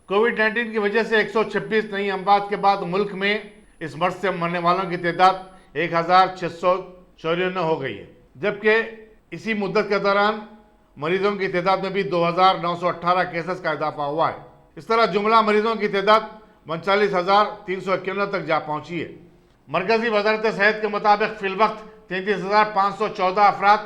कोविड-19 की वजह से 126 नई अमवात के बाद मुल्क में इस मर्ज से मरने वालों की तादाद 1694 हो गई है, जबकि इसी मुद्दत के दौरान मरीजों की तादाद में भी 2918 केसेस का इजाफा हुआ है। इस तरह जुमला मरीजों की तादाद 39,351 तक जा पहुंची है। मरकजी वजारत सेहत के मुताबिक फिलवक्त 33,514 अफराद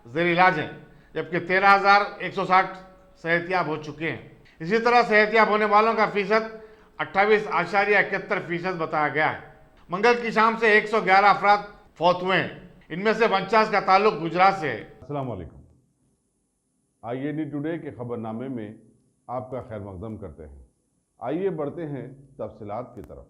जेर इलाज हैं, जबकि 13,160 सेहतियाब हो चुके हैं। इसी तरह सेहतियाब होने वालों का फीसद 28.71% बताया गया है। मंगल की शाम से 111 अफराद फौत हुए हैं, इनमें से 49 का ताल्लुक गुजरात से है। अस्सलाम वालेकुम। IAD टुडे के खबरनामे में आपका खैर मकदम करते हैं। आइए बढ़ते हैं तफसीलात की तरफ।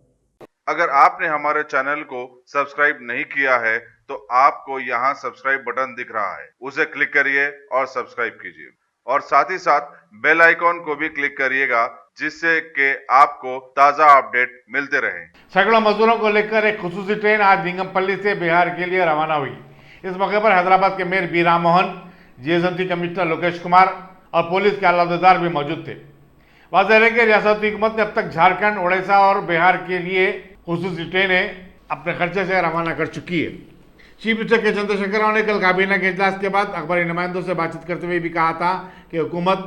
अगर आपने हमारे चैनल को सब्सक्राइब नहीं किया है तो आपको यहाँ सब्सक्राइब बटन दिख रहा है, उसे क्लिक करिए और सब्सक्राइब कीजिए और साथ ही साथ बेल आइकॉन को भी क्लिक करिएगा, जिससे कि आपको ताज़ा अपडेट मिलते रहे। सैकड़ों मजदूरों को लेकर एक खुसूसी ट्रेन आज लिंगमपल्ली से बिहार के लिए रवाना हुई। इस मौके पर हैदराबाद के mayor B Ram Mohan, GSMC commissioner Lokesh Kumar और पुलिस के आलादार भी मौजूद थे। वाज़ेह है कि रियासती हुकूमत ने अब तक झारखंड, उड़ीसा और बिहार के लिए खुसूसी ट्रेनें अपने खर्चे से रवाना कर चुकी है। चीफ मिनिस्टर के चंद्रशेखर राव ने कल काबीना के इजलास के बाद अखबारी नुमाइंदों से बातचीत करते हुए भी कहा था कि हुकूमत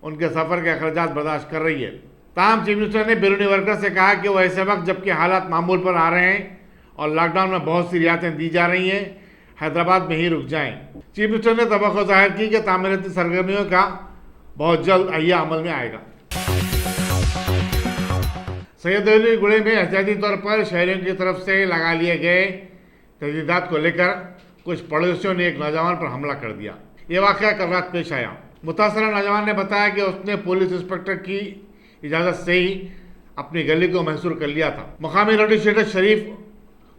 उनके सफ़र के अखराजात बर्दाश्त कर रही है। ताहम चीफ मिनिस्टर ने बैरूनी वर्कर से कहा कि वो ऐसे वक्त जबकि हालात मामूल पर आ रहे हैं और लॉकडाउन में बहुत सी रियायतें दी जा रही हैं, हैदराबाद में ही रुक जाएं। चीफ मिनिस्टर ने तवक्को जाहिर की कि तामीराती सरगर्मियों का बहुत जल्द अहिया अमल में आएगा। सैयदअलीगुड़े में एहतियाती तौर पर शहरियों की तरफ से लगा लिए गए तजदीदात को लेकर कुछ पड़ोसियों ने एक नौजवान पर हमला कर दिया। ये वाक़या कल रात पेश आया। मुतासरा नौजवान ने बताया कि उसने पुलिस इंस्पेक्टर की इजाज़त से ही अपनी गली को महसूर कर लिया था। मकामी रोडी शीटर शरीफ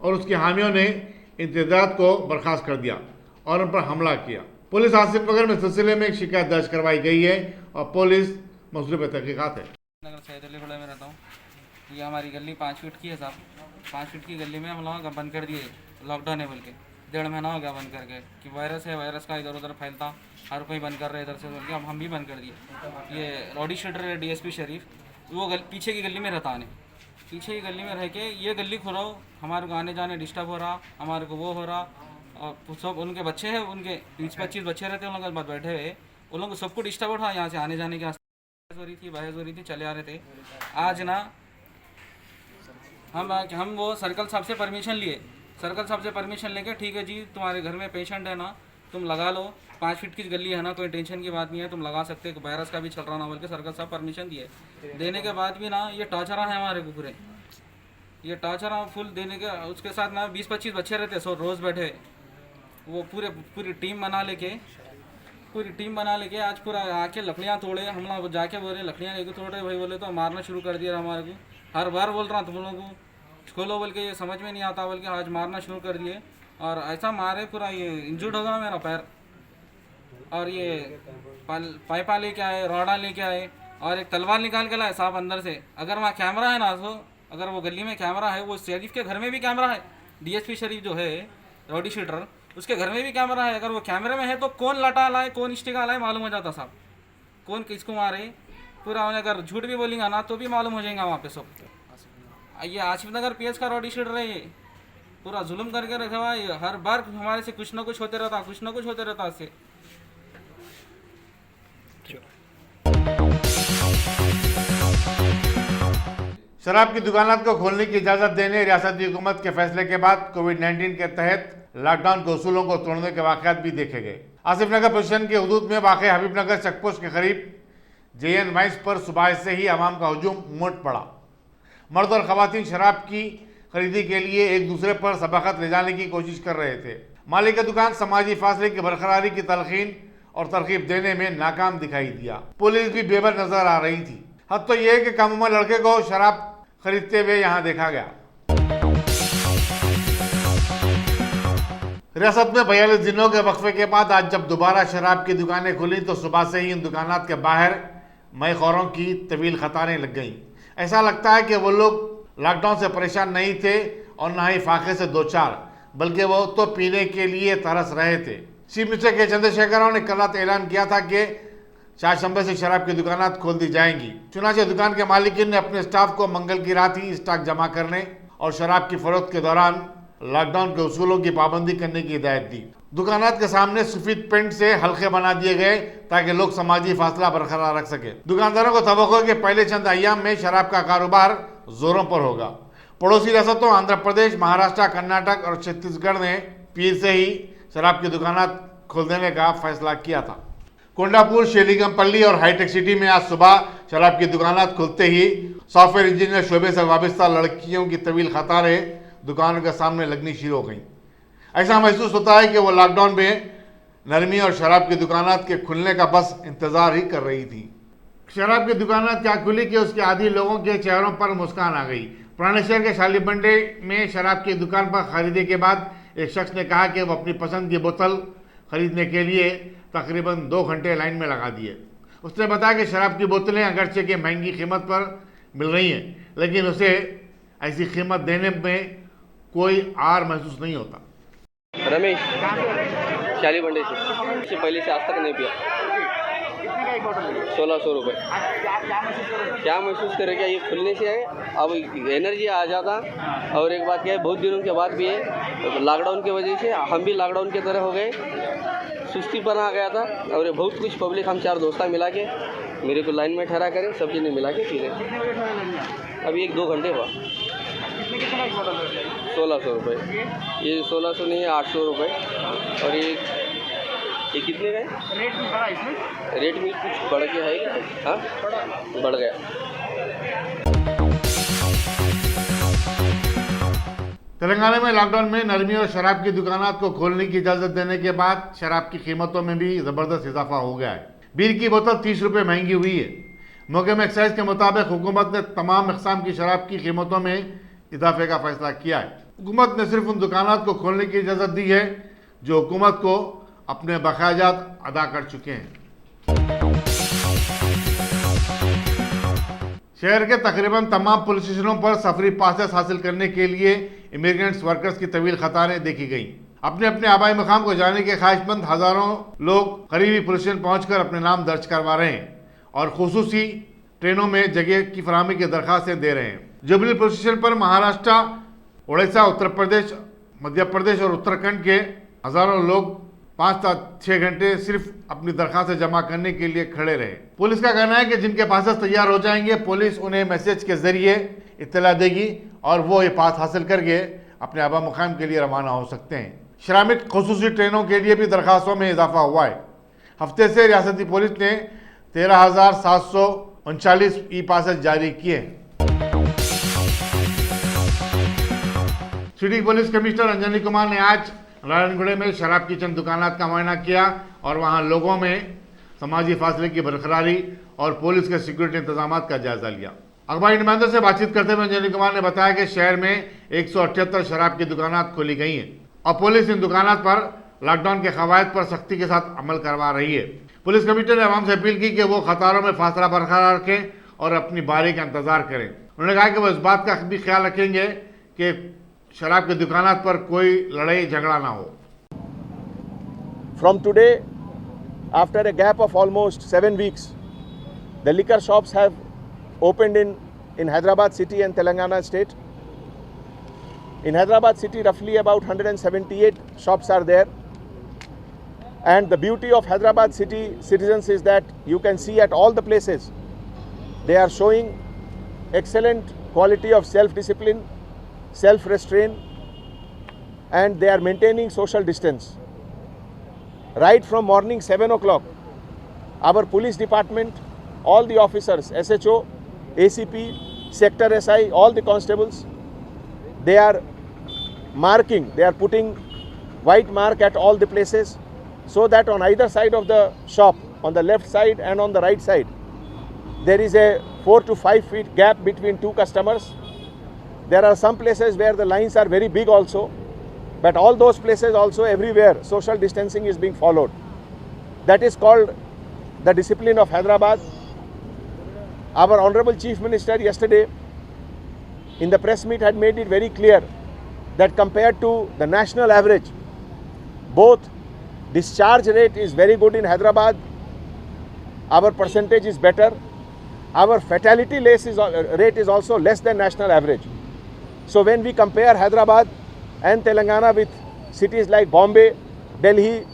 और उसके हामियों ने इंतजात को बर्खास्त कर दिया और उन पर हमला किया। पुलिस आसिफ नगर में सिलसिले में एक शिकायत दर्ज करवाई गई है और पुलिस मसरूफ़ पे तहकीकात है। नगर सैयदअलीगुड़ा में रहता हूँ। ये हमारी गली 5 फीट की है साहब। 5 फीट की गली में हम लोग बंद कर दिए, लॉकडाउन है बोल के। 1.5 महीना हो गया बंद करके कि वायरस है, वायरस का इधर उधर फैलता, हर कोई बंद कर रहे इधर से बोल के हम भी बंद कर दिए। ये रोडी शीटर है DSP शरीफ, वो पीछे की गली में रहता है। पीछे की गली में रह के ये गली खोलो, हमारे को आने जाने डिस्टर्ब हो रहा, हमारे को वो हो रहा। और सब उनके बच्चे हैं, उनके 20-25 बच्चे रहते हैं, उन लोगों के बाद बैठे हुए, उन लोगों को सबको डिस्टर्ब हो रहा यहाँ से आने जाने की बहस हो रही थी, चले आ रहे थे। आज ना हम वो सर्कल साहब से परमिशन लिए, सर्कल साहब से परमिशन लेके ठीक है जी, तुम्हारे घर में पेशेंट है ना, तुम लगा लो, 5 फीट की गली है ना, कोई टेंशन की बात नहीं है, तुम लगा सकते हो, वायरस का भी चल रहा ना बोल के सर्कल साहब परमिशन दिए। देने के बाद भी ना ये टॉर्चर है हमारे को पूरे, ये टॉर्चर फुल देने के, उसके साथ ना 20-25 बच्चे रहते सो रोज़ बैठे, वो पूरी टीम बना लेके आज पूरा आके लकड़ियाँ तोड़े। हम लोग जाके बोले लकड़ियाँ लेके तोड़ रहे भाई, बोले तो मारना शुरू कर दिया हमारे को। हर बार बोल रहा तुम लोगों को खोलो बोल के, ये समझ में नहीं आता बोल के आज मारना शुरू कर दिए। और ऐसा मारे पूरा ये इंजर्ड हो गया मेरा पैर। और ये पाइपा लेके आए, रॉडा लेके आए और एक तलवार निकाल के लाए साहब अंदर से। अगर वहाँ कैमरा है ना, तो अगर वो गली में कैमरा है, वो शरीफ के घर में भी कैमरा है, DSP शरीफ जो है रोडी शीटर, उसके घर में भी कैमरा है। अगर वो कैमरे में है तो कौन लटा लाए, कौन स्टिका लाए मालूम हो जाता साहब, कौन किसको मारे पूरा। अगर झूठ भी बोलेंगे ना तो भी मालूम हो जाएगा वहाँ पे सब। ये आसिफ नगर PS का रोडी शीटर है, ये पूरा जुल्म करके रखा हुआ है। हर बार हमारे से कुछ ना कुछ होते रहता इससे। शराब की दुकानात को खोलने की इजाज़त देने रियासती हुकूमत के फैसले के बाद कोविड-19 के तहत लॉकडाउन के उसूलों को तोड़ने के वाक़यात भी देखे गए। आसिफ नगर पोजीशन के हदूद में वाक़ हबीब नगर चेकपोस्ट के करीब JN वाइस पर सुबह से ही आवाम का हजूम उमड़ पड़ा। मर्द और ख़वातीन शराब की खरीदी के लिए एक दूसरे पर सबकत ले जाने की कोशिश कर रहे थे। मालिक दुकान समाजी फासले की बरकरारी की तलखीन और तरकीब देने में नाकाम दिखाई दिया। पुलिस भी बेबर नजर आ रही थी। हद तो यह कि कम उम्र लड़के को शराब खरीदते हुए यहाँ देखा गया। रियासत में 42 दिनों के वक्फे के बाद आज जब दोबारा शराब की दुकानें खुली तो सुबह से ही इन दुकानात के बाहर मैखोरों की तवील कतारें लग गईं। ऐसा लगता है कि वो लोग लॉकडाउन से परेशान नहीं थे और ना ही फाके से दो चार, बल्कि वो तो पीने के लिए तरस रहे थे। चीफ मिनिस्टर के चंद्रशेखर राव ने कल रात ऐलान किया था कि चाशंबे से शराब की दुकानात खोल दी जाएंगी। चुनाचे दुकान के मालिकिन ने अपने स्टाफ को मंगल की रात ही स्टॉक जमा करने और शराब की फरोख्त के दौरान लॉकडाउन के उसूलों की पाबंदी करने की हिदायत दी। दुकानात के सामने सफेद पेंट से हल्के बना दिए गए ताकि लोग समाजी फासला बरकरार रख सके। दुकानदारों को तवक्को है कि पहले चंद अय्याम में शराब का कारोबार जोरों पर होगा। पड़ोसी रियासतों आंध्र प्रदेश, महाराष्ट्र, कर्नाटक और छत्तीसगढ़ ने पीर से ही शराब की दुकानात खोल देने का फैसला किया था। कोंडापुर, शेलिगमपल्ली और हाईटेक सिटी में आज सुबह शराब की दुकानात खुलते ही सॉफ्टवेयर इंजीनियर शोबे से वाबस्ता लड़कियों की तवील कतारें दुकानों के सामने लगनी शुरू हो गई। ऐसा महसूस होता है कि वो लॉकडाउन में नरमी और शराब की दुकानात के खुलने का बस इंतजार ही कर रही थी। शराब की दुकानात क्या खुली कि उसके आदी लोगों के चेहरों पर मुस्कान आ गई। पुराने शहर के शालीबंडे में शराब की दुकान पर खरीदने के बाद एक शख्स ने कहा कि वो अपनी पसंद की बोतल खरीदने के लिए तकरीबन 2 घंटे लाइन में लगा दिए। उसने बताया कि शराब की बोतलें अगरचे की महंगी कीमत पर मिल रही हैं, लेकिन उसे ऐसी कीमत देने में कोई आर महसूस नहीं होता। रमेश शालीबंडे से पहले से आज तक नहीं पिया। 1600 रुपये। क्या महसूस करे? क्या ये खुलने से है अब एनर्जी आ जाता। और एक बात क्या है, बहुत दिनों के बाद भी है लॉकडाउन की वजह से हम भी लॉकडाउन की तरह हो गए, सुस्तीपना आ गया था। और बहुत कुछ पब्लिक हम 4 दोस्त मिला के मेरे को लाइन में ठहरा करें, सब चीज़ें मिला के पी रहे। अभी 1-2 घंटे हुआ। 1600 रुपये। ये 1600 नहीं है, 800 रुपये। और ये कितने का है? रेट में कुछ बढ़ गया है क्या? हाँ, बढ़ गया। तेलंगाना में लॉकडाउन में नरमी और शराब की दुकानात को खोलने की इजाजत देने के बाद शराब की कीमतों में भी जबरदस्त इजाफा हो गया है। बीर की बोतल 30 रुपये महंगी हुई है। महकमा एक्साइज के मुताबिक हुकूमत ने तमाम अक़साम की शराब की कीमतों में इजाफे का फैसला किया है। हुकूमत ने सिर्फ उन दुकानात को खोलने की इजाज़त दी है जो हुकूमत को अपने बकायाजात अदा कर चुके हैं। शहर के तकरीबन तमाम पुलिस स्टेशनों पर सफरी पासेस हासिल करने के लिए इमिग्रेंट्स वर्कर्स की तवील कतारें देखी गई। अपने अपने आबाई मकाम को जाने के ख्वाहिशमंद हजारों लोग करीबी पुलिस स्टेशन पहुंचकर अपने नाम दर्ज करवा रहे हैं और खुसूसी ट्रेनों में जगह की फराहमी की दरख्वास्तें दे रहे हैं। जुबली पुलिस स्टेशन पर महाराष्ट्र, उड़ीसा, उत्तर प्रदेश, मध्य प्रदेश और उत्तराखंड के हजारों लोग 5 से 6 घंटे सिर्फ अपनी दरखास्त जमा करने के लिए खड़े रहे। पुलिस का कहना है कि जिनके पासेस तैयार हो जाएंगे पुलिस उन्हें मैसेज के जरिए इत्तला देगी और वो ये पास हासिल करके अपने आबा मुकाम के लिए रवाना हो सकते हैं। श्रमिक खुसूसी ट्रेनों के लिए भी दरखास्तों में इजाफा हुआ है। हफ्ते से रियासती पुलिस ने 13,739 ई पासेस जारी किए। City police commissioner Anjani Kumar ने आज नारायणगढ़ में शराब की चंद दुकानात का मुआयना किया और वहां लोगों में समाजी फासले की बरकरारी और पुलिस के सिक्योरिटी इंतजाम का जायजा लिया। अखबारी नुमाइंदों से बातचीत करते हुए अंजनी कुमार ने बताया कि शहर में 178 शराब की दुकानात खोली गई हैं और पुलिस इन दुकानात पर लॉकडाउन के कवायद पर सख्ती के साथ अमल करवा रही है। पुलिस कमिश्नर ने आवाम से अपील की कि वो कतारों में फासला बरकरार रखें और अपनी बारी का इंतजार करें। उन्होंने कहा कि वो इस बात का भी ख्याल रखेंगे कि शराब की दुकानात पर कोई लड़ाई झगड़ा ना हो। From today, after a gap of almost 7 weeks, the liquor shops have opened in Hyderabad city and Telangana state. In Hyderabad city, roughly about 178 shops are there. And the beauty of Hyderabad city citizens is that you can see at all the places, they are showing excellent quality of self-discipline, self-restraint, and they are maintaining social distance. Right from morning 7 o'clock, our police department, all the officers, SHO, ACP, Sector SI, all the constables, they are marking, they are putting white mark at all the places so that on either side of the shop, on the left side and on the right side, there is a 4 to 5 feet gap between two customers. There are some places where the lines are very big also, but all those places also everywhere social distancing is being followed. That is called the discipline of Hyderabad. Our Honorable Chief Minister yesterday in the press meet had made it very clear that compared to the national average, both discharge rate is very good in Hyderabad. our percentage is better. Our fatality rate is also less than national average. So when we compare Hyderabad and Telangana with cities like Bombay, Delhi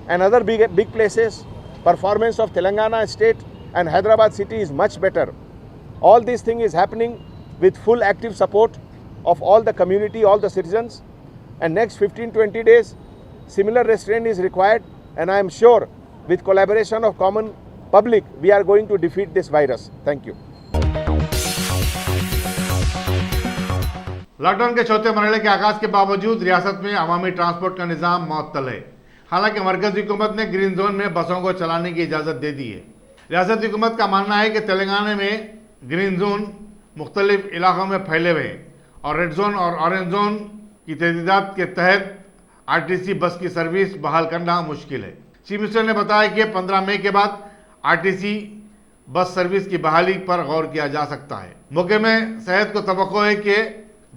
and other big places, performance of Telangana state and Hyderabad city is much better. All these things is happening with full active support of all the community, all the citizens, and next 15-20 days similar restraint is required, and I am sure with collaboration of common public we are going to defeat this virus. Thank you. Lockdown के चौथे मरहले के आगाज के बावजूद रियासत में अवामी transport का निज़ाम मअतल है। हालांकि मरकजी हुकूमत ने ग्रीन जोन में बसों को चलाने की इजाज़त दे दी है। रियासती हुकूमत का मानना है कि तेलंगाना में ग्रीन जोन मुख्तलिफ इलाकों में फैले हुए हैं और रेड जोन और ऑरेंज जोन की तहदीदात के तहत आरटीसी बस की सर्विस बहाल करना मुश्किल है। चीफ मिनिस्टर ने बताया कि 15 मई के बाद आरटीसी बस सर्विस की बहाली पर गौर किया जा सकता है। मौके में सेहत को तवक्को है कि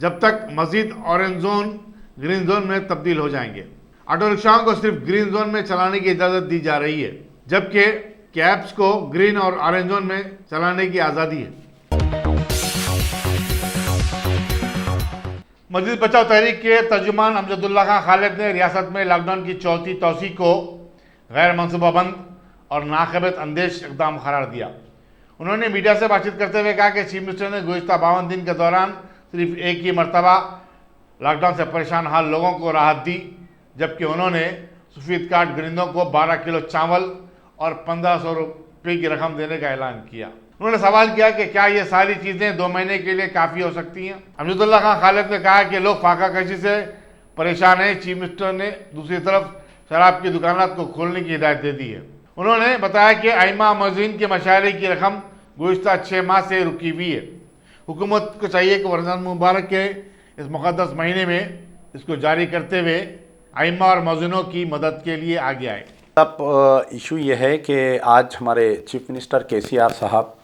जब तक मजीद ऑरेंज जोन ग्रीन जोन में तब्दील हो जाएंगे। ऑटो रिक्शाओं को सिर्फ ग्रीन जोन में चलाने की इजाज़त दी जा रही है, जबकि कैब्स को ग्रीन और ऑरेंज जोन में चलाने की आज़ादी है। मजीद बचाव तहरीक के तर्जुमान अमजदुल्ला खान खालिद ने रियासत में लॉकडाउन की चौथी तोसी को गैर मनसूबाबंद और नाक़ाबिल अंदेश इक़दाम करार दिया। उन्होंने मीडिया से बातचीत करते हुए कहा कि चीफ मिनिस्टर ने गुज़िश्ता 52 दिन के दौरान सिर्फ एक ही मरतबा लॉकडाउन से परेशान हाल लोगों को राहत दी, जबकि उन्होंने सफ़ेद कार्ड ग्रिंदों को 12 किलो चावल और 1500 रुपये की रकम देने का ऐलान किया। उन्होंने सवाल किया कि क्या ये सारी चीज़ें 2 महीने के लिए काफ़ी हो सकती हैं। अमजदुल्ला खान खालिद ने कहा कि लोग फाका कशी से परेशान हैं। चीफ मिनिस्टर ने दूसरी तरफ शराब की दुकानात को खोलने की हिदायत दे दी है। उन्होंने बताया कि आइमा मज़ीन के मशारे की रकम गुज़िश्ता 6 माह से रुकी हुई है। हुकूमत को चाहिए कि रमज़ान मुबारक के इस मुक़द्दस महीने में इसको जारी करते हुए आइमा और मज़ीनों की मदद के लिए आगे आए। अब इशू ये है कि आज हमारे चीफ मिनिस्टर KCR साहब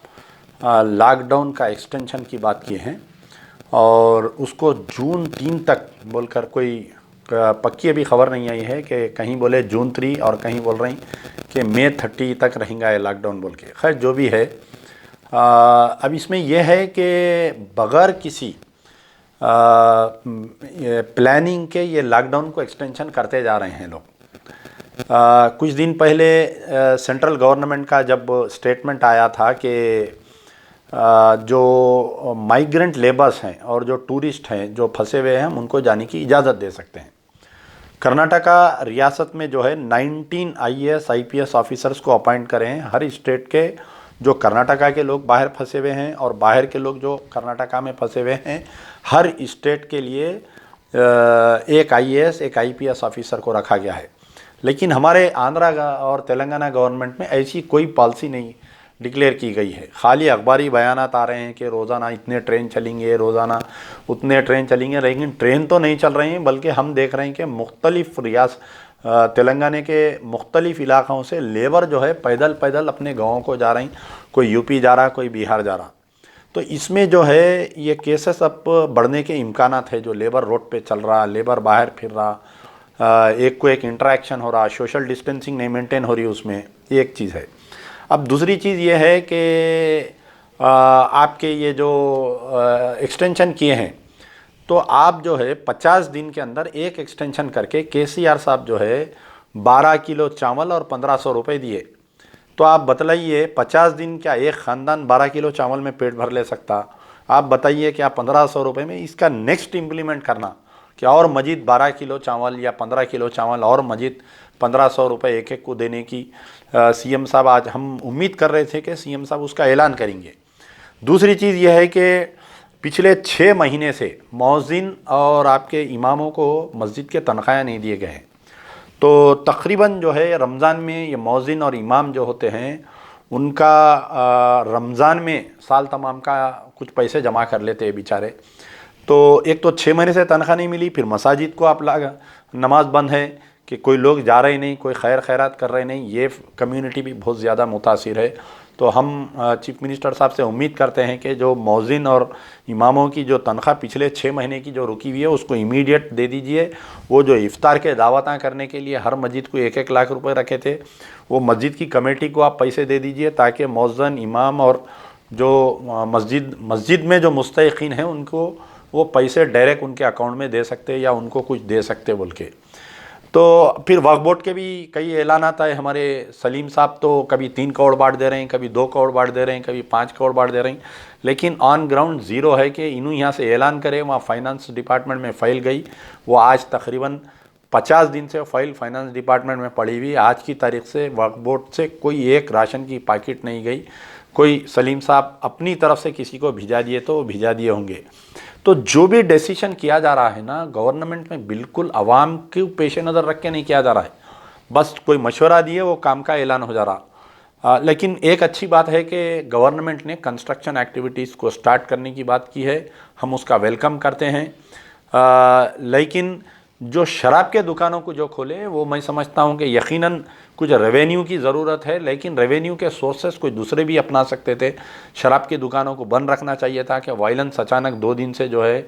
लॉकडाउन का एक्सटेंशन की बात की हैं और उसको जून 3 तक बोलकर कोई पक्की अभी खबर नहीं आई है कि कहीं बोले जून 3 और कहीं बोल रही कि मई 30 तक रहेंगे लॉकडाउन बोल के। खैर जो भी है, अब इसमें यह है कि बग़ैर किसी प्लानिंग के ये लॉकडाउन को एक्सटेंशन करते जा रहे हैं लोग। कुछ दिन पहले सेंट्रल गवर्नमेंट का जब स्टेटमेंट आया था कि जो माइग्रेंट लेबर्स हैं और जो टूरिस्ट हैं जो फंसे हुए हैं हम उनको जाने की इजाज़त दे सकते हैं। कर्नाटका रियासत में जो है 19 IAS IPS ऑफिसर्स को अपॉइंट करें हैं। हर स्टेट के जो कर्नाटका के लोग बाहर फंसे हुए हैं और बाहर के लोग जो कर्नाटका में फंसे हुए हैं, हर स्टेट के लिए एक IAS एक IPS ऑफिसर को रखा गया है। लेकिन हमारे आंध्रा और तेलंगाना गवर्नमेंट में ऐसी कोई पॉलिसी नहीं डिक्लेयर की गई है। खाली अखबारी बयानात आ रहे हैं कि रोज़ाना इतने ट्रेन चलेंगे, रोज़ाना उतने ट्रेन चलेंगे, लेकिन ट्रेन तो नहीं चल रही हैं। बल्कि हम देख रहे हैं कि मुख्तलिफ़ तेलंगाना के मुख्तलिफ़ इलाक़ों से लेबर जो है पैदल पैदल अपने गाँवों को जा रही, कोई UP जा रहा, कोई बिहार जा रहा। तो इसमें जो है ये केसेस अब बढ़ने के इम्कानात है। जो लेबर रोड पे चल रहा, लेबर बाहर फिर रहा, एक को एक इंटरेक्शन हो रहा, सोशल डिस्टेंसिंग नहीं मेंटेन हो रही, उसमें एक चीज़ है। अब दूसरी चीज़ ये है कि आपके ये जो एक्सटेंशन किए हैं तो आप जो है 50 दिन के अंदर एक एक्सटेंशन करके KCR साहब जो है 12 किलो चावल और 1500 रुपये दिए। तो आप बतलाइए 50 दिन क्या एक ख़ानदान 12 किलो चावल में पेट भर ले सकता? आप बताइए क्या 1500 रुपये में इसका नेक्स्ट इम्प्लीमेंट करना कि और मजीद 12 किलो चावल या 15 किलो चावल और मजीद 1500 रुपये एक एक को देने की CM साहब आज हम उम्मीद कर रहे थे कि CM साहब उसका ऐलान करेंगे। दूसरी चीज़ यह है कि पिछले 6 महीने से मौज़िन और आपके इमामों को मस्जिद के तनख्वाह नहीं दिए गए हैं। तो तकरीबन जो है रमज़ान में ये मौज़िन और इमाम जो होते हैं उनका रमज़ान में साल तमाम का कुछ पैसे जमा कर लेते हैं बेचारे। तो एक तो 6 महीने से तनख्वाह नहीं मिली, फिर मसाजिद को आप नमाज बंद है कि कोई लोग जा रहे नहीं, कोई खैर खैरात कर रहे नहीं, ये कम्युनिटी भी बहुत ज़्यादा मुतासिर है। तो हम चीफ मिनिस्टर साहब से उम्मीद करते हैं कि जो मौज़िन और इमामों की जो तनख्वाह पिछले 6 महीने की जो रुकी हुई है उसको इमीडिएट दे दीजिए। वो जो इफ्तार के दावतां करने के लिए हर मस्जिद को 1-1 लाख रुपए रखे थे, वो मस्जिद की कमेटी को आप पैसे दे दीजिए ताकि मौज़िन, इमाम और जो मस्जिद में जो मुस्तहिक़ीन हैं उनको वो पैसे डायरेक्ट उनके अकाउंट में दे सकते या उनको कुछ दे सकते बोल के। तो फिर वक्फ बोर्ड के भी कई ऐलान आता है। हमारे सलीम साहब तो कभी 3 करोड़ बांट दे रहे हैं, कभी 2 करोड़ बांट दे रहे हैं, कभी 5 करोड़ बांट दे रहे हैं, लेकिन ऑन ग्राउंड ज़ीरो है कि इन्हों यहाँ से ऐलान करे। वहाँ फाइनेंस डिपार्टमेंट में फ़ाइल गई, वो आज तकरीबन 50 दिन से फाइल फाइनेंस डिपार्टमेंट में पड़ी हुई। आज की तारीख से वक्फ बोर्ड से कोई एक राशन की पैकेट नहीं गई। कोई सलीम साहब अपनी तरफ से किसी को भिजा दिए तो भिजा दिए होंगे। तो जो भी डिसीजन किया जा रहा है ना गवर्नमेंट में, बिल्कुल आवाम के पेश नज़र रख के नहीं किया जा रहा है। बस कोई मशवरा दिए वो काम का ऐलान हो जा रहा। लेकिन एक अच्छी बात है कि गवर्नमेंट ने कंस्ट्रक्शन एक्टिविटीज़ को स्टार्ट करने की बात की है, हम उसका वेलकम करते हैं। लेकिन जो शराब के दुकानों को जो खोले वो मैं समझता हूँ कि यकीनन कुछ रेवेन्यू की ज़रूरत है, लेकिन रेवेन्यू के सोर्सेस कोई दूसरे भी अपना सकते थे। शराब की दुकानों को बंद रखना चाहिए था कि वायलेंस अचानक 2 दिन से जो है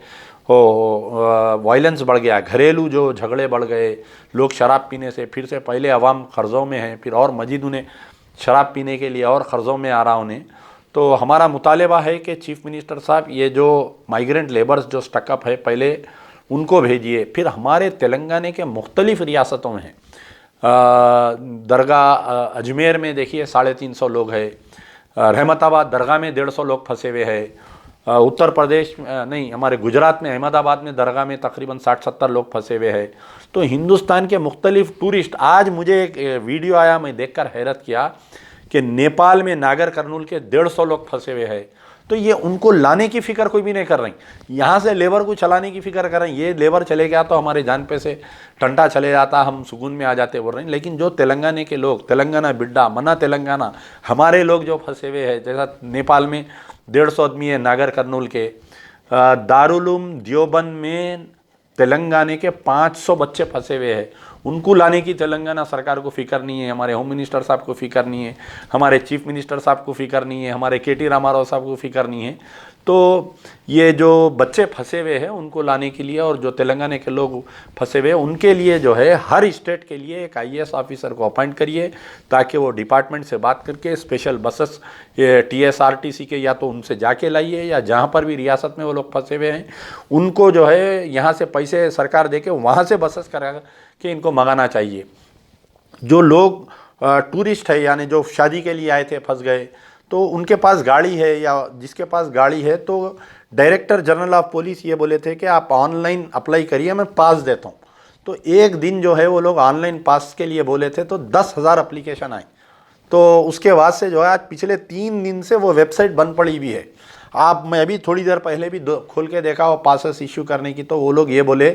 वो वायलेंस बढ़ गया, घरेलू जो झगड़े बढ़ गए, लोग शराब पीने से फिर से पहले अवाम कर्ज़ों में हैं, फिर और मजीद उन्हें शराब पीने के लिए और कर्ज़ों में आ रहा उन्हें। तो हमारा मुतालबा है कि चीफ़ मिनिस्टर साहब ये जो माइग्रेंट लेबर्स जो स्टकअप है पहले उनको भेजिए। फिर हमारे तेलंगाना के मुख्तलिफ़ रियासतों में हैं, दरगाह अजमेर में देखिए 350 लोग हैं, रहमताबाद दरगाह में 150 लोग फंसे हुए हैं, उत्तर प्रदेश नहीं हमारे गुजरात में अहमदाबाद में दरगाह में तकरीबन 60-70 लोग फंसे हुए हैं। तो हिंदुस्तान के मुख्तलिफ टूरिस्ट, आज मुझे एक वीडियो आया, मैं देखकर हैरत किया कि नेपाल में नागर कर्नूल के 150 लोग फंसे हुए हैं। तो ये उनको लाने की फ़िक्र कोई भी नहीं कर रही, यहाँ से लेबर को चलाने की फ़िक्र कर रही। ये लेबर चले गया तो हमारे जान पे से टंटा चले जाता, हम सुकून में आ जाते बोल रहे हैं। लेकिन जो तेलंगाना के लोग, तेलंगाना बिड्डा मना तेलंगाना, हमारे लोग जो फंसे हुए हैं, जैसा नेपाल में 150 आदमी है नागर कर्नूल के, दारुल उलूम देवबंद में तेलंगाना के 500 बच्चे फंसे हुए हैं। उनको लाने की तेलंगाना सरकार को फ़िक्र नहीं है, हमारे होम मिनिस्टर साहब को फ़िक्र नहीं है, हमारे चीफ मिनिस्टर साहब को फ़िक्र नहीं है, हमारे KT रामाराव साहब को फ़िक्र नहीं है। तो ये जो बच्चे फंसे हुए हैं उनको लाने के लिए और जो तेलंगाना के लोग फंसे हुए हैं उनके लिए जो है हर स्टेट के लिए एक IAS ऑफिसर को अपॉइंट करिए ताकि वो डिपार्टमेंट से बात करके स्पेशल बसेस ये TSRTC के या तो उनसे जाके लाइए या जहाँ पर भी रियासत में वो लोग फंसे हुए हैं उनको जो है यहाँ से पैसे सरकार दे के वहाँ से बसेस करा के इनको मंगाना चाहिए। जो लोग टूरिस्ट है यानी जो शादी के लिए आए थे फंस गए तो उनके पास गाड़ी है या जिसके पास गाड़ी है तो डायरेक्टर जनरल ऑफ पुलिस ये बोले थे कि आप ऑनलाइन अप्लाई करिए, मैं पास देता हूँ। तो एक दिन जो है वो लोग ऑनलाइन पास के लिए बोले थे तो 10,000 एप्लीकेशन आए। तो उसके बाद से जो है आज पिछले 3 दिन से वो वेबसाइट बंद पड़ी हुई है। आप मैं अभी थोड़ी देर पहले भी खोल के देखा वो पासेस इशू करने की, तो वो लोग ये बोले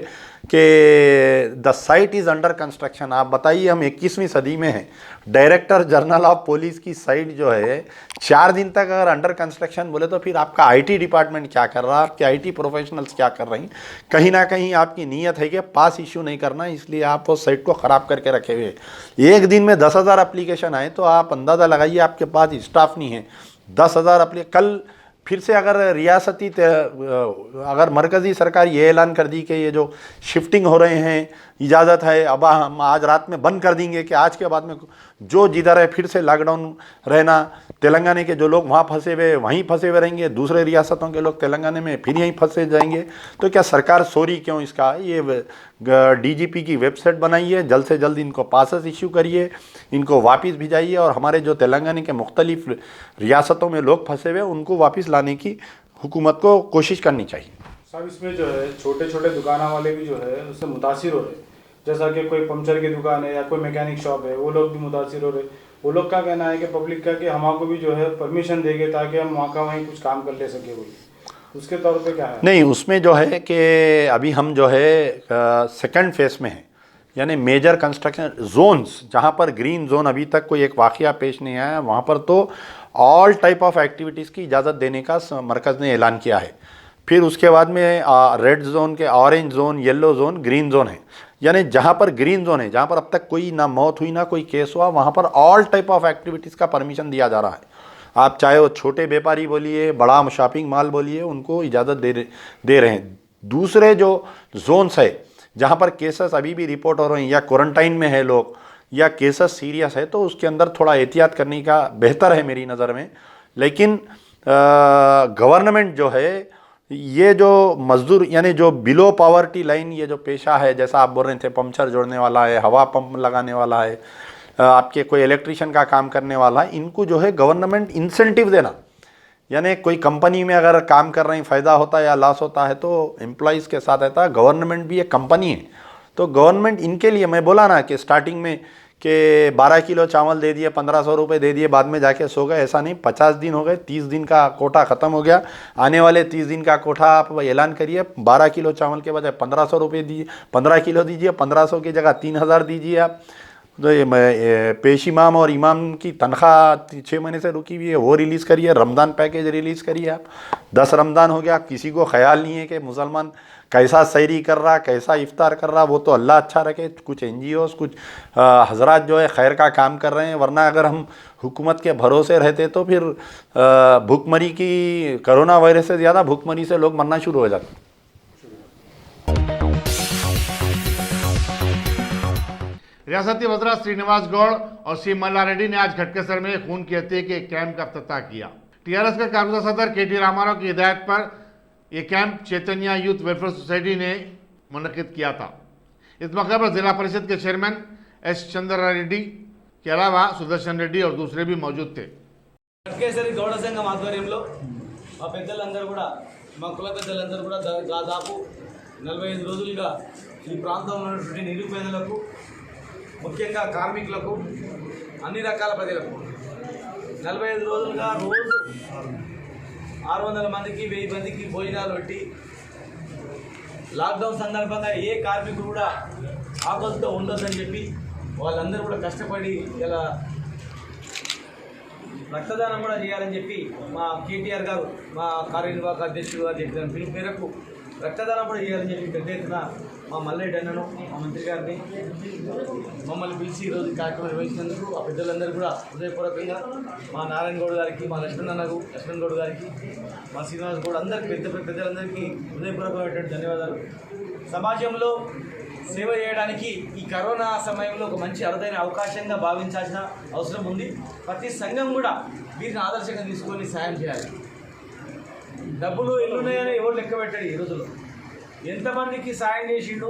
कि the site is under construction. आप बताइए हम 21वीं सदी में हैं, डायरेक्टर जनरल ऑफ पुलिस की साइट जो है 4 दिन तक अगर अंडर कंस्ट्रक्शन बोले तो फिर आपका IT डिपार्टमेंट क्या कर रहा है, आपके IT प्रोफेशनल्स क्या कर रही हैं। कहीं ना कहीं आपकी नीयत है कि पास इशू नहीं करना, इसलिए आप उस साइट को ख़राब करके रखे हुए। एक दिन में 10,000 एप्लीकेशन आए तो आप अंदाज़ा लगाइए आपके पास स्टाफ नहीं है। 10,000 कल फिर से अगर रियासती अगर मरकज़ी सरकार ये ऐलान कर दी कि ये जो शिफ्टिंग हो रहे हैं इजाज़त है, अब हम आज रात में बंद कर देंगे कि आज के बाद में जो जिधर है फिर से लॉकडाउन रहना, तेलंगाना के जो लोग वहाँ फंसे हुए वहीं फंसे हुए रहेंगे, दूसरे रियासतों के लोग तेलंगाना में फिर यहीं फंसे जाएंगे। तो क्या सरकार सॉरी क्यों इसका? ये DGP की वेबसाइट बनाइए, जल्द से जल्द इनको पासेस इशू करिए, इनको वापस भिजाइए और हमारे जो तेलंगाना के मुख्तलिफ रियासतों में लोग फंसे हुए उनको वापस लाने की हुकूमत को कोशिश करनी चाहिए। साहब इसमें जो है छोटे छोटे दुकाना वाले भी जो है उससे मुतासिर हो रहे, जैसा कि कोई पंचर की दुकान है या कोई मैकेनिक शॉप है, वो लोग भी मुतासिर हो रहे। वो लोग का कहना है कि पब्लिक का कि हमको भी जो है परमिशन देंगे ताकि हम वहाँ का वहीं कुछ काम कर ले सके। बोले उसके तौर पे क्या है? नहीं, उसमें जो है कि अभी हम जो है सेकंड फेज में हैं, यानी मेजर कंस्ट्रक्शन जोन्स जहाँ पर ग्रीन जोन अभी तक कोई एक वाक़या पेश नहीं आया, वहाँ पर तो ऑल टाइप ऑफ एक्टिविटीज़ की इजाज़त देने का मरकज़ ने ऐलान किया है। फिर उसके बाद में रेड जोन के orange zone, yellow zone, green zone है। यानी जहाँ पर ग्रीन जोन है, जहाँ पर अब तक कोई ना मौत हुई ना कोई केस हुआ, वहाँ पर ऑल टाइप ऑफ एक्टिविटीज़ का परमिशन दिया जा रहा है। आप चाहे वो छोटे व्यापारी बोलिए, बड़ा शॉपिंग मॉल बोलिए, उनको इजाज़त दे रहे हैं। दूसरे जो जोन्स है जहाँ पर केसेस अभी भी रिपोर्ट हो रहे हैं या क्वारंटाइन में है लोग या केसेस सीरियस है, तो उसके अंदर थोड़ा एहतियात करने का बेहतर है मेरी नज़र में। लेकिन गवर्नमेंट जो है, ये जो मजदूर यानी जो बिलो पावर्टी लाइन ये जो पेशा है, जैसा आप बोल रहे थे, पंचर जोड़ने वाला है, हवा पंप लगाने वाला है, आपके कोई इलेक्ट्रिशियन का काम करने वाला है, इनको जो है गवर्नमेंट इंसेंटिव देना, यानी कोई कंपनी में अगर काम कर रहे हैं फ़ायदा होता है या लॉस होता है तो एम्प्लॉइज़ के साथ रहता है। गवर्नमेंट भी एक कंपनी है, तो गवर्नमेंट इनके लिए, मैं बोला ना कि स्टार्टिंग में कि 12 किलो चावल दे दिए, 1500 रुपये दे दिए, बाद में जाके सो गए, ऐसा नहीं। 50 दिन हो गए, 30 दिन का कोटा ख़त्म हो गया। आने वाले 30 दिन का कोटा आप ऐलान करिए, 12 किलो चावल के बजाय 1500 रुपये दीजिए, 15 किलो दीजिए, 1500 की जगह 3000 दीजिए आप। तो ये पेश इमाम और इमाम की तनख्वाह 6 महीने से रुकी हुई है, वो रिलीज़ करिए। रमज़ान पैकेज रिलीज़ करिए आप। 10 रमज़ान हो गया, किसी को ख्याल नहीं है कि मुसलमान कैसा सैरी कर रहा, कैसा इफ्तार कर रहा, वो तो अल्लाह अच्छा रखे। कुछ NGOs, कुछ हजरात जो है खैर का काम कर रहे हैं, वरना अगर हम हुकूमत के भरोसे रहते तो फिर भूखमरी की, कोरोना वायरस से ज़्यादा भूखमरी से लोग मरना शुरू हो जाते। रियासती वज़रा श्रीनिवास गौड़ और सी मल्ला रेड्डी ने आज घटकेसर में खून की हत्या के एक कैंप का अफ्ताह किया। TRS के कारगुजार सदर KT रामाराव की हिदायत पर यह कैंप चैतन्य यूथ वेलफेयर सोसाइटी ने मुनक़िद किया था। इस मौके पर जिला परिषद के चेयरमैन S चंद्र रेड्डी के अलावा सुदर्शन रेड्डी और दूसरे भी मौजूद थे। घटकेसरी गौड़ संघం ఆధ్వర్యంలో మా పెద్దలందరూ కూడా, మా కుల పెద్దలందరూ కూడా దాదాపు 45 రోజులుగా ఈ ప్రాంతంలో ఉన్నటువంటి నిరుపేదలకు, ముఖ్యంగా కార్మికులకు, అన్ని రకాల ప్రజలకు 45 రోజులుగా రోజు 600 మందికి 1000 మందికి భోజనాలు పెట్టి, లాక్డౌన్ సందర్భంగా ఏ కార్మికుడు కూడా ఆకలితో ఉండొద్దని చెప్పి వాళ్ళందరూ కూడా కష్టపడి ఇలా రక్తదానం కూడా చేయాలని చెప్పి మా KTR గారు, మా కార్యనిర్వాహక అధ్యక్షుడు గారు చెప్పిన పిలుపు మేరకు రక్తదానం కూడా చేయాలని చెప్పి పెద్ద ఎత్తున మా మల్లెడ్డి అన్నను, మా మంత్రి గారిని మమ్మల్ని పిలిచి ఈరోజు కార్యక్రమం నిర్వహించినందుకు ఆ పెద్దలందరూ కూడా హృదయపూర్వకంగా, మా నారాయణ గౌడ్ గారికి, మా లక్ష్మణ్ గౌడ్ గారికి, మా శ్రీనివాస్ గౌడ్, అందరికీ పెద్దలందరికీ హృదయపూర్వకమైనటువంటి ధన్యవాదాలు. సమాజంలో సేవ చేయడానికి ఈ కరోనా సమయంలో ఒక మంచి అరుదైన అవకాశంగా భావించాల్సిన అవసరం ఉంది. ప్రతి సంఘం కూడా వీరిని ఆదర్శంగా తీసుకొని సాయం చేయాలి. డబ్బులు ఎన్నున్నాయని ఎవరు లెక్క పెట్టాడు. ఈ రోజుల్లో ఎంతమందికి సాయం చేసిండు.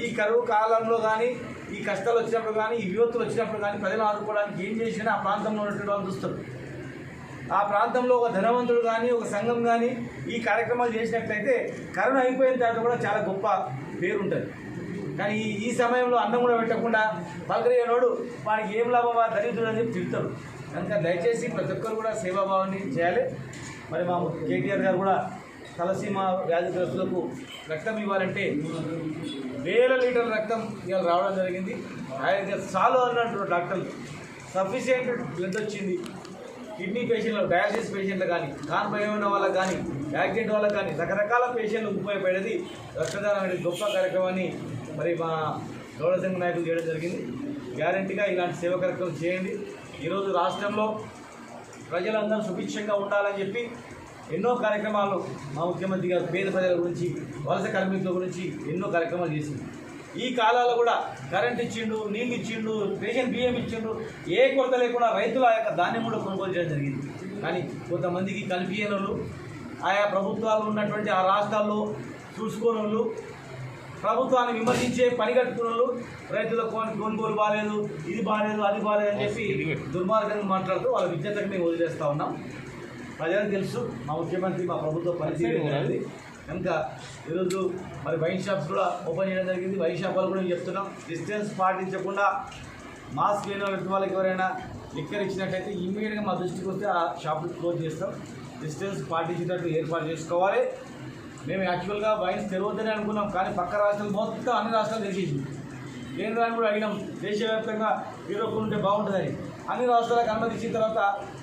ఈ కరువు కాలంలో కానీ, ఈ కష్టాలు వచ్చినప్పుడు కానీ, ఈ విపత్తులు వచ్చినప్పుడు కానీ ప్రజలు ఆదుకోవడానికి ఏం చేసినా ఆ ప్రాంతంలో ఉన్నటువంటి వాళ్ళు చూస్తారు. ఆ ప్రాంతంలో ఒక ధనవంతుడు కానీ, ఒక సంఘం కానీ ఈ కార్యక్రమాలు చేసినట్లయితే కరోనా అయిపోయిన తర్వాత కూడా చాలా గొప్ప పేరు ఉంటుంది. కానీ ఈ సమయంలో అన్నం కూడా పెట్టకుండా పలకరియనోడు వాడికి ఏం లాభమా, దరిద్రుడు అని చెప్పి తిడతాడు. కనుక దయచేసి ప్రతి ఒక్కరు కూడా సేవాభావాన్ని చేయాలి. మరి మా KTR గారు కూడా తలసీమ వ్యాధిగ్రస్తులకు రక్తం ఇవ్వాలంటే 1000 లీటర్ల రక్తం ఇవాళ రావడం జరిగింది. ఆయన చాలు అన్నట్టు డాక్టర్లు సఫిషియెంట్ బ్లడ్ వచ్చింది. కిడ్నీ పేషెంట్లు, డయాలసిస్ పేషెంట్లు కానీ, భయం ఉన్న వాళ్ళకి కానీ, యాక్సిడెంట్ వాళ్ళకి కానీ, రకరకాల పేషెంట్లకు ఉపయోగపడేది రక్తదానం అనేది గొప్ప కార్యక్రమాన్ని మరి మా గౌడ సంఘ నాయకులు చేయడం జరిగింది. గ్యారంటీగా ఇలాంటి సేవ కార్యక్రమం చేయండి. ఈరోజు రాష్ట్రంలో ప్రజలందరూ సుభిక్షంగా ఉండాలని చెప్పి ఎన్నో కార్యక్రమాలు మా ముఖ్యమంత్రి గారు పేద ప్రజల గురించి, వలస కార్మికుల గురించి ఎన్నో కార్యక్రమాలు చేసింది. ఈ కాలాల్లో కూడా కరెంట్ ఇచ్చిండు, నీళ్ళు ఇచ్చిండు, రేషన్ బియ్యం ఇచ్చిండు. ఏ కొరత లేకుండా రైతుల యొక్క ధాన్యం కూడా కొనుగోలు చేయడం జరిగింది. కానీ కొంతమందికి కనిపించని వాళ్ళు, ఆయా ప్రభుత్వాలు ఉన్నటువంటి ఆ రాష్ట్రాల్లో చూసుకోని వాళ్ళు, ప్రభుత్వాన్ని విమర్శించే పని కట్టుకున్న వాళ్ళు, రైతులకు కొనుగోలు బాగాలేదు, ఇది బాగాలేదు, అది బాగాలేదు అని చెప్పి దుర్మార్గంగా మాట్లాడుతూ వాళ్ళ విజ్ఞతకు మేము వదిలేస్తూ ఉన్నాం. ప్రజలకు తెలుసు మా ముఖ్యమంత్రి, మా ప్రభుత్వ పరిస్థితి అనేది. కనుక ఈరోజు మరి వైన్ షాప్స్ కూడా ఓపెన్ చేయడం జరిగింది. వైన్ షాప్ వాళ్ళు కూడా చెప్తున్నాం, డిస్టెన్స్ పాటించకుండా మాస్క్ లేని వాళ్ళకి ఎవరైనా లిక్కర్ ఇచ్చినట్టయితే ఇమ్మీడియట్గా మా దృష్టికి వస్తే ఆ షాపులు క్లోజ్ చేస్తాం. డిస్టెన్స్ పాటించేటట్టు ఏర్పాటు చేసుకోవాలి. మేము యాక్చువల్గా వైన్స్ తెరవద్దని అనుకున్నాం, కానీ పక్క రాష్ట్రాలు మొత్తం అన్ని రాష్ట్రాలు తెరిచేసింది. కేంద్రాన్ని కూడా అడిగినాం, దేశవ్యాప్తంగా ఉంటే బాగుంటుందని. అన్ని రాష్ట్రాలకు అనుమతి ఇచ్చిన తర్వాత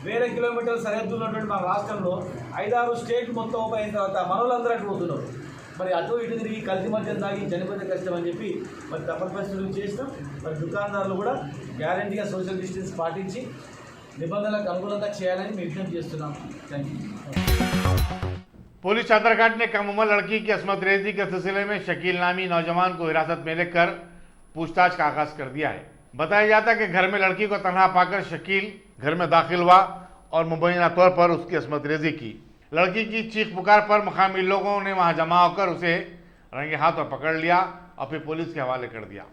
వేరే కిలోమీటర్ల సరిహద్దు ఉన్నటువంటి మన రాష్ట్రంలో 5-6 స్టేట్లు మొత్తం ఓపెన్ అయిన తర్వాత మనోళ్ళందరూ అటు పోతున్నారు. మరి అటు ఇటు తిరిగి కల్తీ మద్యం తాగి చనిపోతే కష్టం అని చెప్పి మరి తప్పని పరిస్థితులు చేసినాం. మరి దుకాణదారులు కూడా గ్యారంటీగా సోషల్ డిస్టెన్స్ పాటించి నిబంధనలకు అనుగుణంగా చేయాలని మేము విజ్ఞప్తి చేస్తున్నాం. Thank you. पुलिस चादरघाट ने कम उम्र लड़की की असमत रेजी के सिलसिले में शकील नामी नौजवान को हिरासत में लेकर पूछताछ का आगाज कर दिया है। बताया जाता है कि घर में लड़की को तनहा पाकर शकील घर में दाखिल हुआ और मुबैना तौर पर उसकी असमत रेजी की। लड़की की चीख पुकार पर मकामी लोगों ने वहां जमा होकर उसे रंगे हाथ पर पकड़ लिया और फिर पुलिस के हवाले कर दिया।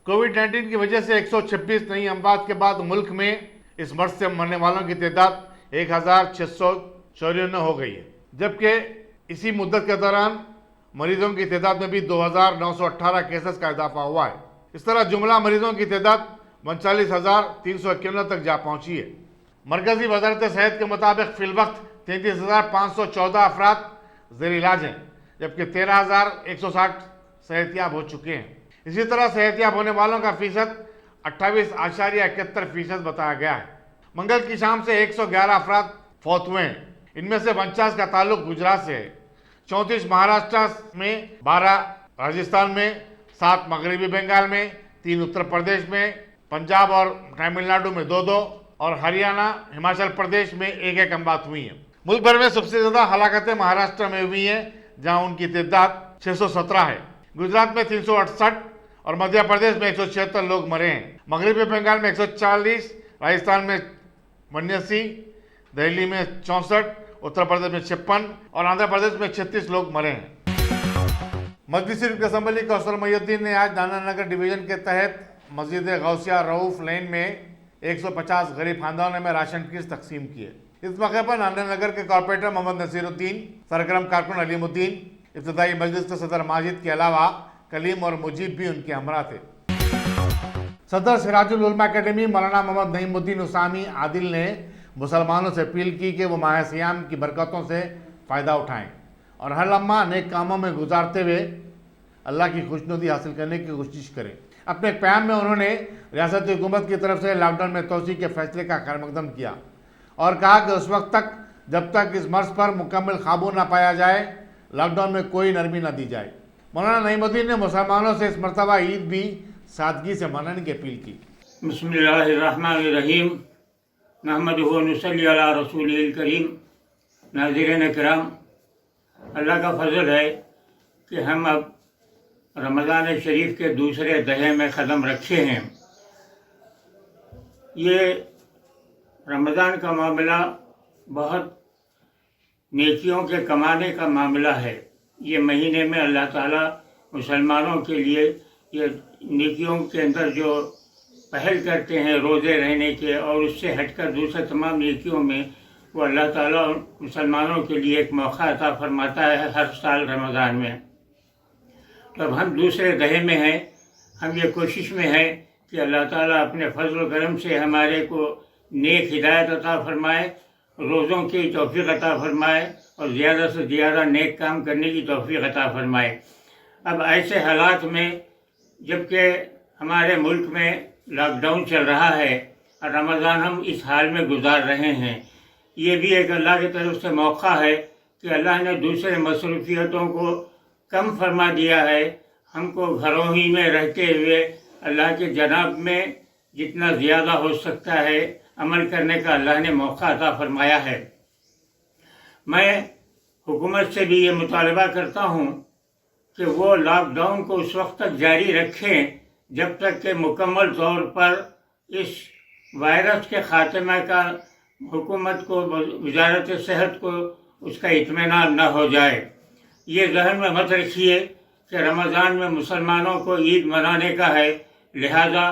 कोविड-19 की वजह से 126 नई अमवात के बाद मुल्क में इस मर्ज से मरने वालों की तादाद 1694 हो गई है, जबकि इसी मुद्दत के दौरान मरीजों की तादाद में भी 2918 केसेस का इजाफा हुआ है। इस तरह जुमला मरीजों की तादाद 39,351 तक जा पहुंची है। मरकजी वजारत सेहत के मुताबिक फिलवक्त 33,514 अफराद ज़ेर इलाज हैं, जबकि 13,160 सेहतियाब हो चुके हैं। इसी तरह सेहतियाब होने वालों का फीसद 28.71% बताया गया है। मंगल की शाम से 111 अफराद फौत हुए हैं। इनमें से 49 का ताल्लुक गुजरात से है, 34 महाराष्ट्र में, 12 राजस्थान में, 7 मगरबी बंगाल में, 3 उत्तर प्रदेश में, पंजाब और तमिलनाडु में 2-2 और हरियाणा हिमाचल प्रदेश में 1-1 अमवात हुई है। मुल्क भर में सबसे ज्यादा हलाकतें महाराष्ट्र में हुई हैं, जहां उनकी तादाद 617 है। गुजरात में 368 और मध्य प्रदेश में 176 लोग मरे हैं। मगरबी बंगाल में 140, राजस्थान में 89, दिल्ली में 64, उत्तर प्रदेश में 56 और आंध्र प्रदेश में 36 लोग मरे हैं। मजलिस के असम्बली कौशल मोहिउद्दीन ने आज नानानगर डिवीजन के तहत मस्जिद गौसिया रऊफ लेन में 150 गरीब खानदानों में राशन किट तकसीम किए। इस मौके पर नानानगर के कॉर्पोरेटर मोहम्मद नसीरुद्दीन, सरगर्म कारकुन अलीमुद्दीन, इब्तदाई मजलिस के सदर माजिद के अलावा कलीम और मुजीब भी उनके हमरा थे। सदर सिराजुल उलमा अकेडमी मौलाना मोहम्मद नईमुद्दीन उसामी आदिल ने मुसलमानों से अपील की कि वो माह सियाम की बरकतों से फ़ायदा उठाएं और हर लम्हा नेक कामों में गुजारते हुए अल्लाह की खुशनुदी हासिल करने की कोशिश करें। अपने एक बयान में उन्होंने रियासती हुकूमत की तरफ से लॉकडाउन में तोसी के फैसले का खैरमकदम किया और कहा कि उस वक्त तक जब तक इस मर्ज पर मुकम्मल काबू न पाया जाए, लॉकडाउन में कोई नरमी न दी जाए। मौलाना नईमुद्दीन ने मुसलमानों से इस मरतबा ईद भी सादगी से मनाने की अपील की। बिस्मिल्लाहिर्रहमानिर्रहीम, नहमदुहु व नुसल्ली अला रसूलिल करीम। नाज़रीन किराम, अल्लाह का फजल है कि हम अब रमज़ान शरीफ के दूसरे दहे में कदम रखे हैं। ये रमज़ान का मामला बहुत नेकियों के कमाने का मामला है। ये महीने में अल्लाह ताला मुसलमानों के लिए ये नेकियों के अंदर जो पहल करते हैं रोज़े रहने के, और उससे हटकर दूसरे तमाम नेकियों में वो अल्लाह ताला मुसलमानों के लिए एक मौका अता फरमाता है हर साल रमज़ान में। तो अब हम दूसरे दहे में हैं, हम ये कोशिश में हैं कि अल्लाह ताला अपने फजल करम से हमारे को नेक हिदायत अता फरमाए, रोज़ों की तौफीक अता फरमाए और ज़्यादा से ज़्यादा नेक काम करने की तौफीक अता फरमाए। अब ऐसे हालात में जबकि हमारे मुल्क में लॉकडाउन चल रहा है और रमज़ान हम इस हाल में गुजार रहे हैं, ये भी एक अल्लाह की तरफ से मौका है कि अल्लाह ने दूसरे मसरूफियतों को कम फरमा दिया है। हमको घरों ही में रहते हुए अल्लाह के जनाब में जितना ज़्यादा हो सकता है अमल करने का अल्लाह ने मौका अता फरमाया है। मैं हुकूमत से भी ये मुतालबा करता हूँ कि वो लॉकडाउन को उस वक्त तक जारी रखें जब तक कि मुकम्मल तौर पर इस वायरस के ख़ात्मे का हुकूमत को, वजारत सेहत को उसका इत्मीनान न हो जाए। ये जहन में मत रखिए कि रमज़ान में मुसलमानों को ईद मनाने का है, लिहाजा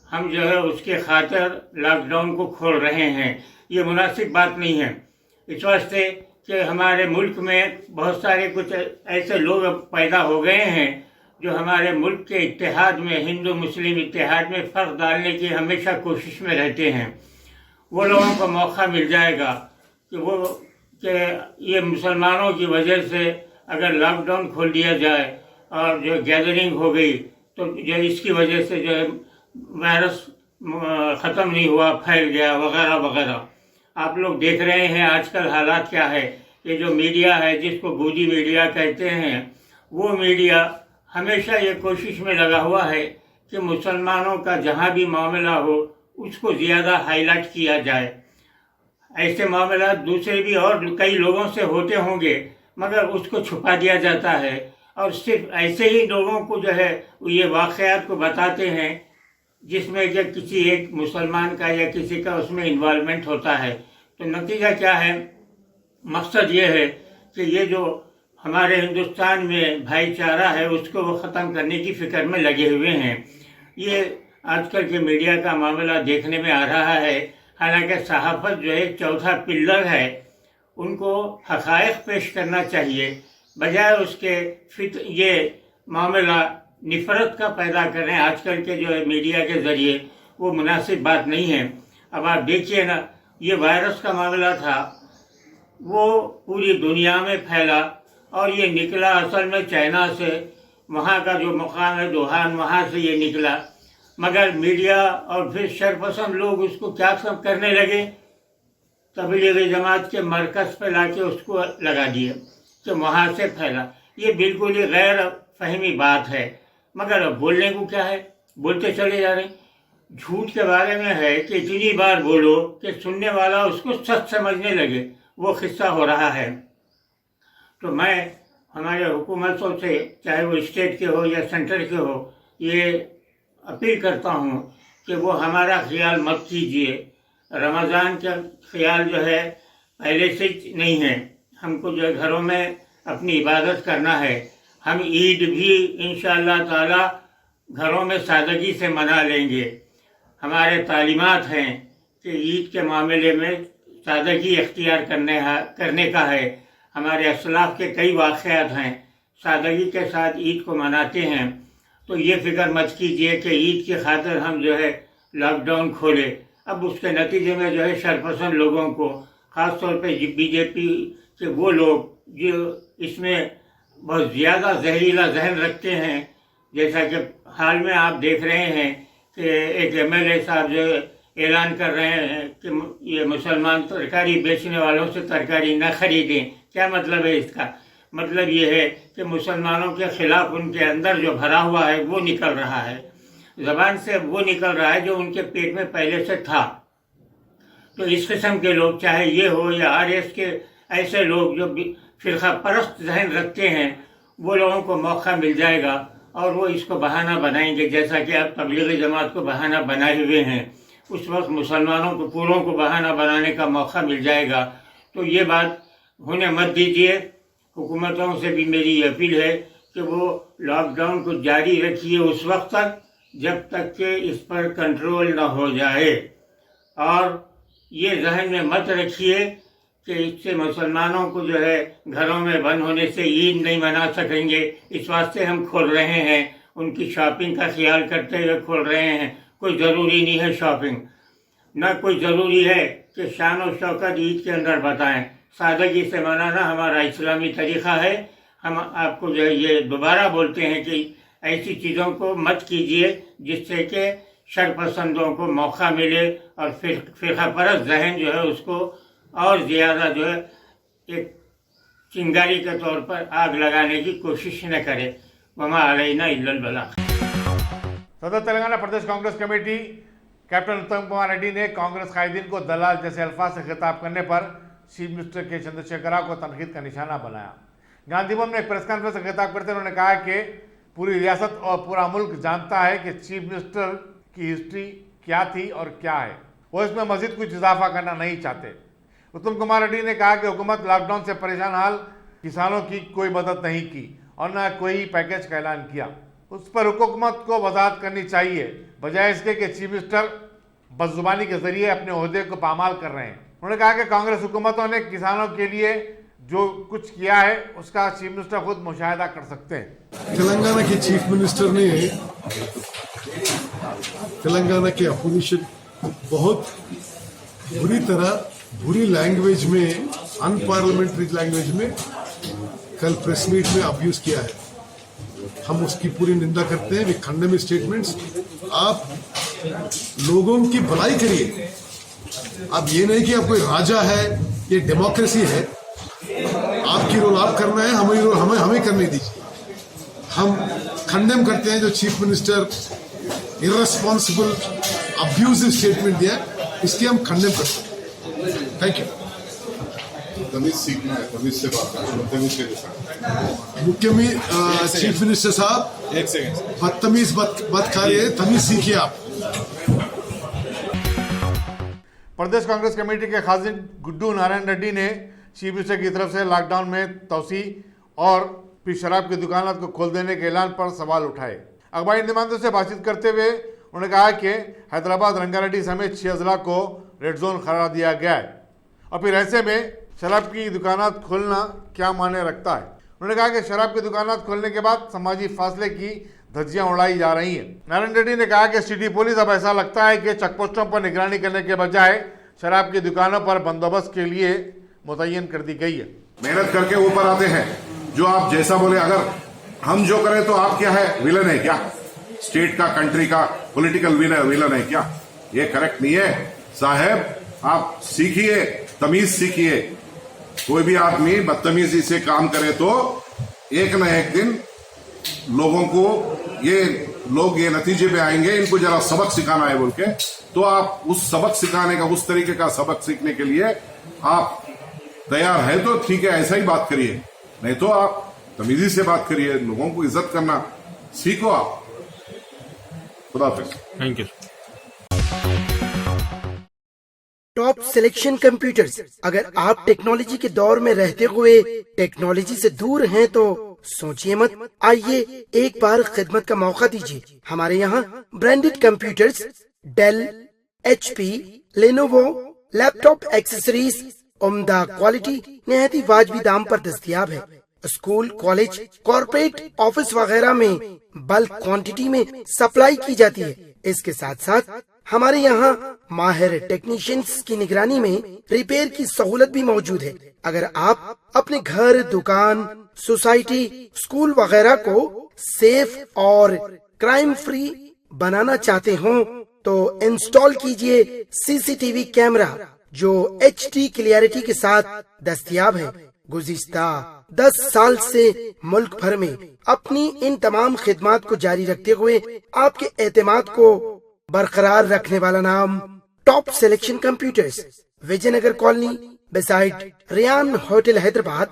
हम जो है उसके खातिर लॉकडाउन को खोल रहे हैं। ये मुनासिब बात नहीं है। इस वास्ते कि हमारे मुल्क में बहुत सारे कुछ ऐसे लोग पैदा हो गए हैं जो हमारे मुल्क के इत्तेहाद में, हिंदू मुस्लिम इत्तेहाद में फ़र्क डालने की हमेशा कोशिश में रहते हैं। वो लोगों को मौका मिल जाएगा कि ये मुसलमानों की वजह से अगर लॉकडाउन खोल दिया जाए और जो गैदरिंग हो गई तो जो इसकी वजह से जो वायरस ख़त्म नहीं हुआ, फैल गया वगैरह वगैरह। आप लोग देख रहे हैं आजकल हालात क्या है। ये जो मीडिया है, जिसको गोदी मीडिया कहते हैं, वो मीडिया हमेशा ये कोशिश में लगा हुआ है कि मुसलमानों का जहाँ भी मामला हो उसको ज़्यादा हाईलाइट किया जाए। ऐसे मामला दूसरे भी और कई लोगों से होते होंगे, मगर उसको छुपा दिया जाता है और सिर्फ ऐसे ही लोगों को जो है ये वाक़यात को बताते हैं जिसमें कि किसी एक मुसलमान का या किसी का उसमें इन्वॉल्वमेंट होता है। तो नतीजा क्या है, मकसद ये है कि ये जो हमारे हिंदुस्तान में भाईचारा है उसको वो ख़त्म करने की फ़िक्र में लगे हुए हैं। ये आजकल के मीडिया का मामला देखने में आ रहा है। हालांकि सहाफ़त जो है चौथा पिल्लर है, उनको हक़ाइक़ पेश करना चाहिए, बजाय उसके ये मामला नफ़रत का पैदा करें आजकल के जो है मीडिया के ज़रिए, वो मुनासिब बात नहीं है। अब आप देखिए ना, ये वायरस का मामला था, वो पूरी दुनिया में फैला और ये निकला असल में चाइना से, वहाँ का जो मुकाम है वुहान, वहाँ से ये निकला। मगर मीडिया और फिर शरपसंद लोग उसको क्या सब करने लगे, तबलीग जमात के मरकज़ पे लाके उसको लगा दिए कि वहाँ से फैला। ये बिल्कुल ही गैर फहमी बात है, मगर अब बोलने को क्या है, बोलते चले जा रहे हैं। झूठ के बारे में है कि इतनी बार बोलो कि सुनने वाला उसको सच समझने लगे, वो किस्सा हो रहा है। तो मैं हमारे हुकूमतों से, चाहे वो स्टेट के हो या सेंटर के हो, ये अपील करता हूँ कि वो हमारा ख्याल मत कीजिए। रमज़ान का ख्याल जो है पहले से नहीं है, हमको जो है घरों में अपनी इबादत करना है। हम ईद भी इंशाअल्लाह ताला घरों में सादगी से मना लेंगे। हमारे तालीमात हैं कि ईद के मामले में सादगी इख्तियार करने का है। हमारे असलाफ के कई वाक़यात हैं, सादगी के साथ ईद को मनाते हैं। तो ये फिक्र मत कीजिए कि ईद की खातिर हम जो है लॉकडाउन खोले। अब उसके नतीजे में जो है शरपसंद लोगों को, ख़ास तौर पे बीजेपी के वो लोग जो इसमें बहुत ज़्यादा जहरीला जहन रखते हैं, जैसा कि हाल में आप देख रहे हैं कि एक MLA साहब जो ऐलान कर रहे हैं कि ये मुसलमान तरकारी बेचने वालों से तरकारी न खरीदें। क्या मतलब है इसका? मतलब ये है कि मुसलमानों के ख़िलाफ़ उनके अंदर जो भरा हुआ है वो निकल रहा है, ज़बान से वो निकल रहा है जो उनके पेट में पहले से था। तो इस किस्म के लोग, चाहे ये हो या RS के ऐसे लोग जो फ़िरक़ा परस्त जहन रखते हैं, वो लोगों को मौका मिल जाएगा और वो इसको बहाना बनाएंगे, जैसा कि अब तबलीग जमात को बहाना बनाए हुए हैं। उस वक्त मुसलमानों को पूरों को बहाना बनाने का मौका मिल जाएगा। तो ये बात होने मत दीजिए। हुकूमतों से भी मेरी अपील है कि वो लॉकडाउन को जारी रखिए उस वक्त तक जब तक कि इस पर कंट्रोल न हो जाए, और ये जहन में मत रखिए कि इससे मुसलमानों को जो है घरों में बंद होने से ईद नहीं मना सकेंगे। इस वास्ते हम खोल रहे हैं, उनकी शॉपिंग का ख्याल करते हुए खोल रहे हैं। कोई ज़रूरी नहीं है शॉपिंग, ना कोई ज़रूरी है कि शान और शौकत ईद के अंदर बताएं। सादगी से मनाना हमारा इस्लामी तरीक़ा है। हम आपको जो है ये दोबारा बोलते हैं कि ऐसी चीज़ों को मत कीजिए जिससे कि शरपसंदों को मौका मिले और फ़िरक़ा परस्त जहन जो है उसको और ज़्यादा जो है एक चिंगारी के तौर पर आग लगाने की कोशिश न करे। वमा अलैना इल्लल बलाग। सदर तेलंगाना प्रदेश कांग्रेस कमेटी कैप्टन उत्तम कुमार रेड्डी ने कांग्रेस कायदीन को दलाल जैसे अल्फाज से खिताब करने पर चीफ मिनिस्टर के चंद्रशेखर राव को तनकीद का निशाना बनाया। गांधी भवन में एक प्रेस कॉन्फ्रेंस से खिताब करते उन्होंने कहा कि पूरी रियासत और पूरा मुल्क जानता है कि चीफ मिनिस्टर की हिस्ट्री क्या थी और क्या है, वो इसमें मजीद कुछ इजाफा करना नहीं चाहते। उत्तम कुमार रेड्डी ने कहा कि हुकूमत लॉकडाउन से परेशान हाल किसानों की कोई मदद नहीं की और न कोई पैकेज का ऐलान किया। उस पर हुकूमत को वजाहत करनी चाहिए, बजाय इसके कि चीफ मिनिस्टर बदजुबानी के जरिए अपने ओहदे को पामाल कर रहे हैं। उन्होंने कहा कि कांग्रेस हुकूमतों ने किसानों के लिए जो कुछ किया है उसका चीफ मिनिस्टर खुद मुशाहिदा कर सकते हैं। तेलंगाना के चीफ मिनिस्टर ने तेलंगाना के अपोजिशन बहुत बुरी लैंग्वेज में, अनपार्लियामेंट्री लैंग्वेज में कल प्रेस मीट में अब्यूज किया है। हम उसकी पूरी निंदा करते हैं। We condemn statements. आप लोगों की भलाई करिए। आप ये नहीं कि आप कोई राजा है, ये डेमोक्रेसी है। आपकी रोल आप करना है, हमारी रोल हमें करने दीजिए। हम कंडेम करते हैं जो chief minister irresponsible abusive statement दिया, इसके हम कंडेम करते हैं। Thank you. तमीज सीखना है, तमीज से बात करना, तमीज के साथ। मुख्यमी चीफ मिनिस्टर साहब, एक सेकंड, बदतमीज बदकारिए, तमीज सीखिए आप। प्रदेश कांग्रेस कमेटी के खाजिन गुड्डू नारायण रेड्डी ने चीफ मिनिस्टर की तरफ से लॉकडाउन में तोसी और फिर शराब की दुकानों को खोल देने के ऐलान पर सवाल उठाए। अखबारी नुमाइंदों से बातचीत करते हुए उन्होंने कहा कि हैदराबाद, रंगारेड्डी समेत 6 जिला को रेड जोन करार दिया गया है और फिर ऐसे में शराब की दुकानें खोलना क्या मायने रखता है। उन्होंने कहा कि शराब की दुकानें खोलने के बाद समाजी फासले की धज्जियां उड़ाई जा रही हैं। नारायण रेड्डी ने कहा कि सिटी पुलिस अब ऐसा लगता है कि चेकपोस्टों पर निगरानी करने के बजाय शराब की दुकानों पर बंदोबस्त के लिए मुतय्यन कर दी गई है। मेहनत करके ऊपर आते हैं, जो आप जैसा बोले, अगर हम जो करें तो आप क्या है, विलन है क्या? स्टेट का, कंट्री का पॉलिटिकल विलन है क्या? ये करेक्ट नहीं है साहब। आप सीखिए, तमीज सीखिए। कोई भी आदमी बदतमीजी से काम करे तो एक न एक दिन लोगों को ये नतीजे पे आएंगे, इनको जरा सबक सिखाना है बोल के। तो आप उस सबक सिखाने का, उस तरीके का सबक सीखने के लिए आप तैयार है तो ठीक है, ऐसा ही बात करिए, नहीं तो आप तमीजी से बात करिए, लोगों को इज्जत करना सीखो आप। खुदा हाफिज। Thank you. Top selection computers. अगर आप टेक्नोलॉजी के दौर में रहते हुए टेक्नोलॉजी से दूर हैं तो सोचिए मत, आइए एक बार खिदमत का मौका दीजिए। हमारे यहाँ branded computers Dell, HP, Lenovo, laptop accessories उम्दा क्वालिटी निहायत ही वाजबी दाम पर दस्तयाब है। स्कूल, कॉलेज, कॉर्पोरेट, ऑफिस वगैरह में बल्क क्वांटिटी में सप्लाई की जाती है। इसके साथ साथ हमारे यहाँ माहिर टेक्नीशियंस की निगरानी में रिपेयर की सहूलत भी मौजूद है। अगर आप अपने घर, दुकान, सोसाइटी, स्कूल वगैरह को सेफ और क्राइम फ्री बनाना चाहते हो तो इंस्टॉल कीजिए CCTV कैमरा जो HD क्लियरिटी के साथ दस्तयाब है। गुज़िश्ता 10 साल से मुल्क भर में अपनी इन तमाम खिदमात को जारी रखते हुए आपके एतमाद को बरकरार रखने वाला नाम top selection computers, Vijayanagar colony beside Riyan hotel, Hyderabad.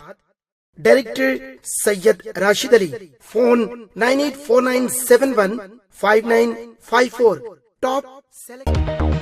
Director Syed Rashid Ali. Phone 9849715954। Top selection.